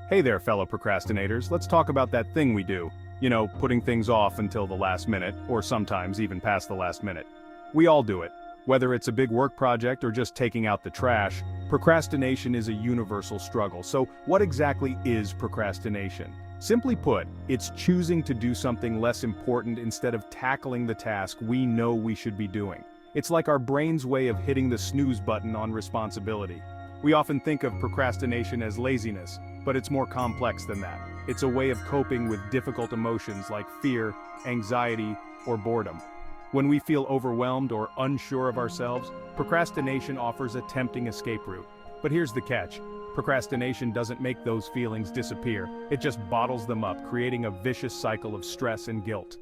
Hey there, fellow procrastinators, let's talk about that thing we do. Putting things off until the last minute, or sometimes even past the last minute. We all do it. Whether it's a big work project or just taking out the trash, procrastination is a universal struggle. So, what exactly is procrastination? Simply put, it's choosing to do something less important instead of tackling the task we know we should be doing. It's like our brain's way of hitting the snooze button on responsibility. We often think of procrastination as laziness, but it's more complex than that. It's a way of coping with difficult emotions like fear, anxiety, or boredom. When we feel overwhelmed or unsure of ourselves, procrastination offers a tempting escape route. But here's the catch. Procrastination doesn't make those feelings disappear, it just bottles them up, creating a vicious cycle of stress and guilt.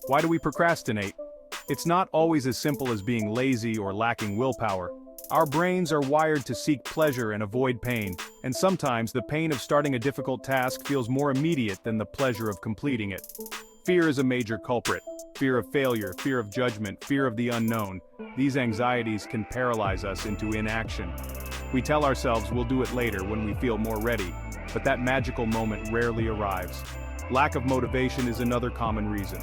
Why do we procrastinate? It's not always as simple as being lazy or lacking willpower. Our brains are wired to seek pleasure and avoid pain, and sometimes the pain of starting a difficult task feels more immediate than the pleasure of completing it. Fear is a major culprit. Fear of failure, fear of judgment, fear of the unknown. These anxieties can paralyze us into inaction. We tell ourselves we'll do it later when we feel more ready, but that magical moment rarely arrives. Lack of motivation is another common reason.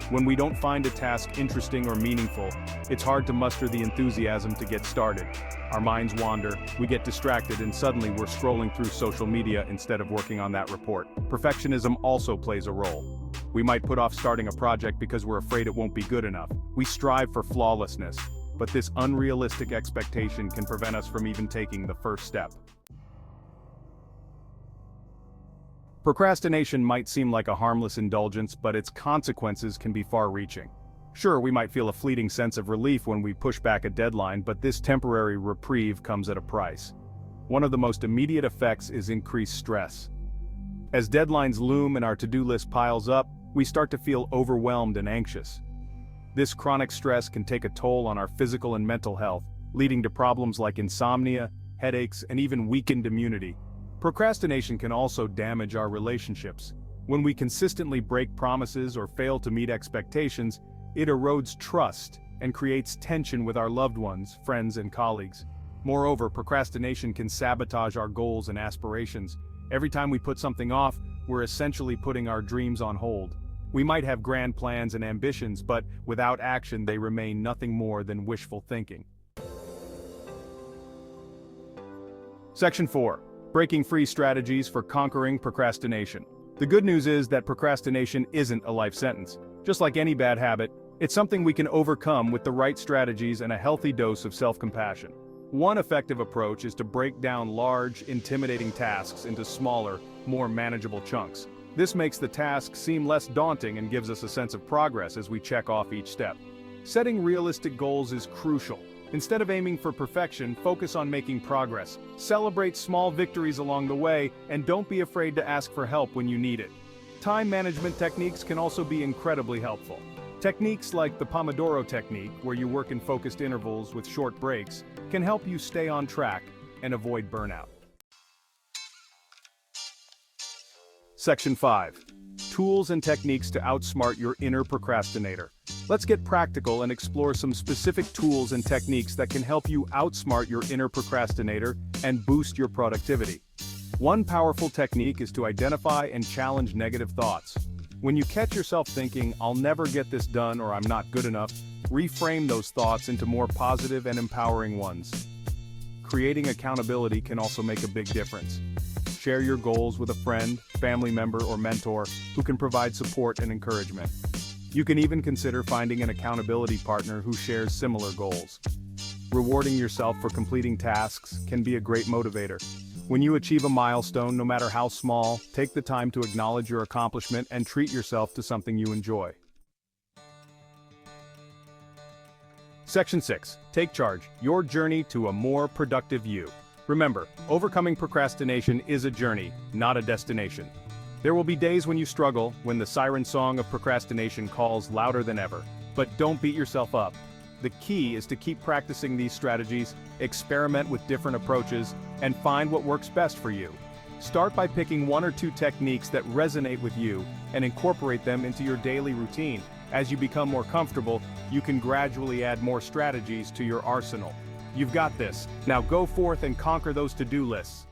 When we don't find a task interesting or meaningful, it's hard to muster the enthusiasm to get started. Our minds wander, we get distracted, and suddenly we're scrolling through social media instead of working on that report. Perfectionism also plays a role. We might put off starting a project because we're afraid it won't be good enough. We strive for flawlessness, but this unrealistic expectation can prevent us from even taking the first step. Procrastination might seem like a harmless indulgence, but its consequences can be far-reaching. Sure, we might feel a fleeting sense of relief when we push back a deadline, but this temporary reprieve comes at a price. One of the most immediate effects is increased stress. As deadlines loom and our to-do list piles up, we start to feel overwhelmed and anxious. This chronic stress can take a toll on our physical and mental health, leading to problems like insomnia, headaches, and even weakened immunity. Procrastination can also damage our relationships. When we consistently break promises or fail to meet expectations, it erodes trust and creates tension with our loved ones, friends, and colleagues. Moreover, procrastination can sabotage our goals and aspirations. Every time we put something off, we're essentially putting our dreams on hold. We might have grand plans and ambitions, but without action, they remain nothing more than wishful thinking. Section 4. Breaking free strategies for conquering procrastination. The good news is that procrastination isn't a life sentence. Just like any bad habit, it's something we can overcome with the right strategies and a healthy dose of self-compassion. One effective approach is to break down large, intimidating tasks into smaller, more manageable chunks. This makes the task seem less daunting and gives us a sense of progress as we check off each step. Setting realistic goals is crucial. Instead of aiming for perfection, focus on making progress. Celebrate small victories along the way, and don't be afraid to ask for help when you need it. Time management techniques can also be incredibly helpful. Techniques like the Pomodoro technique, where you work in focused intervals with short breaks, can help you stay on track and avoid burnout. Section 5. Tools and techniques to outsmart your inner procrastinator. Let's get practical and explore some specific tools and techniques that can help you outsmart your inner procrastinator and boost your productivity. One powerful technique is to identify and challenge negative thoughts. When you catch yourself thinking, "I'll never get this done," or "I'm not good enough," reframe those thoughts into more positive and empowering ones. Creating accountability can also make a big difference. Share your goals with a friend, family member, or mentor who can provide support and encouragement. You can even consider finding an accountability partner who shares similar goals. Rewarding yourself for completing tasks can be a great motivator. When you achieve a milestone, no matter how small, take the time to acknowledge your accomplishment and treat yourself to something you enjoy. Section 6. Take charge. Your journey to a more productive you. Remember, overcoming procrastination is a journey, not a destination. There will be days when you struggle, when the siren song of procrastination calls louder than ever. But don't beat yourself up. The key is to keep practicing these strategies, experiment with different approaches, and find what works best for you. Start by picking one or two techniques that resonate with you and incorporate them into your daily routine. As you become more comfortable, you can gradually add more strategies to your arsenal. You've got this. Now go forth and conquer those to-do lists.